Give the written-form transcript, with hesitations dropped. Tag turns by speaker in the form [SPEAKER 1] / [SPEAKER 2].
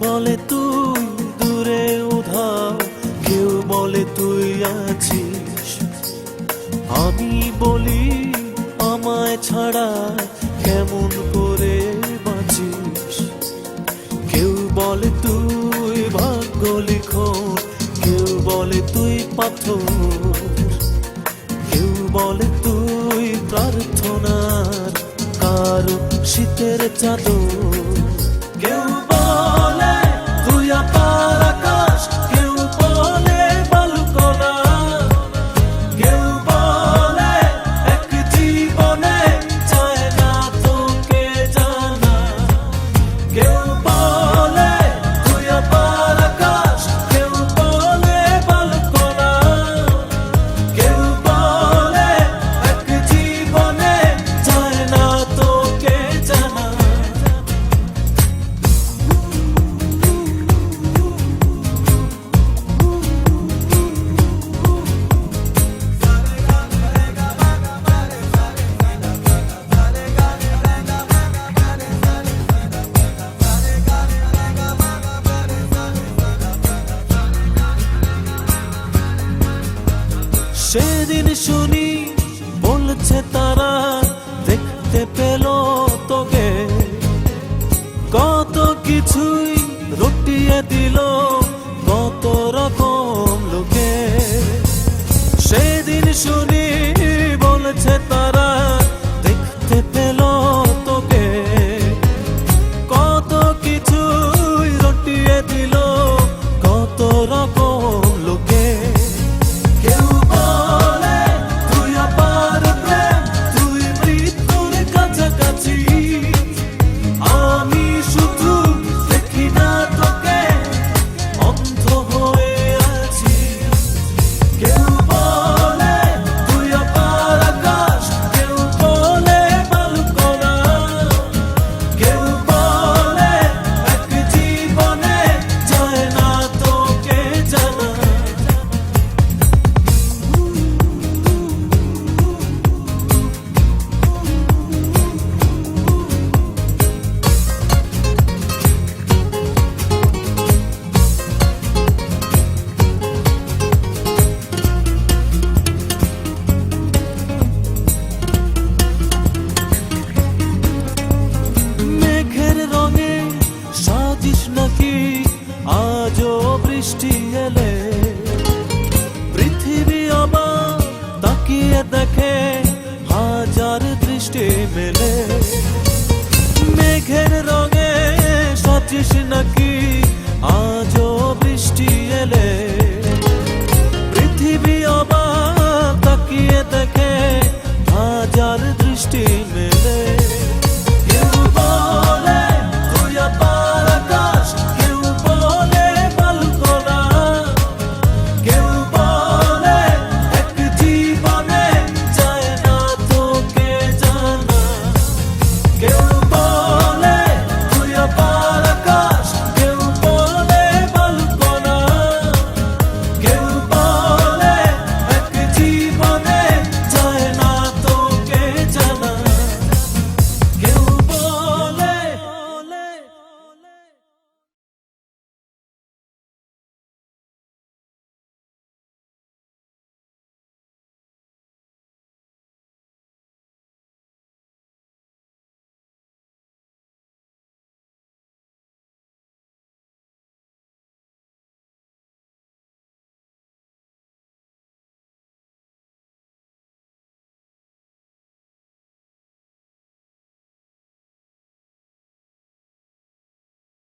[SPEAKER 1] বলে তুই দূরে উধাও, কেউ বলে তুই আছিস। আমি বলি আমায় ছাড়া কেমন করে বাঁচিস। কেউ বলে তুই ভাগ্য লিখন, কেউ বলে তুই পাথর, কেউ বলে তুই প্রার্থনার কারো শীতের চাদর। কেউ বলে তুই আপার আকাশ, কেউ বলে বালুকণা, কেউ বলে এক জীবনে চায় না তোকে জানা। কেউ বলে তুই আপার আকাশ, কেউ বলে বালুকণা, কেউ বলে এক জীবনে চায় না তোকে জানা। সেদিন শুনি বলছে তারা দেখতে পেল তোকে, কত কিছুই রটিয়ে দিল কত রকম লোকে। সেদিন শুনি বলছে তারা দেখতে পেল তোকে, কত কিছুই রটিয়ে দিল কত রকম লোকে। কেউ বলে তুই আপার প্রেম, তুই মৃত্যুর কাছাকাছি। আমি শুধু দেখি না তোকে, অন্ধ হয়ে আছি। কেউ বলে তুই আপার আকাশ, কেউ বলে বালুকণা, কেউ বলে এক জীবনে যায় না তোকে জানা। মেঘের রঙে সাজিস নাকি আজও বৃষ্টি এলে, পৃথিবী আবার তাকিয়ে দেখে হাজার দৃষ্টি মেলে। মেঘের রঙে সাজিস নাকি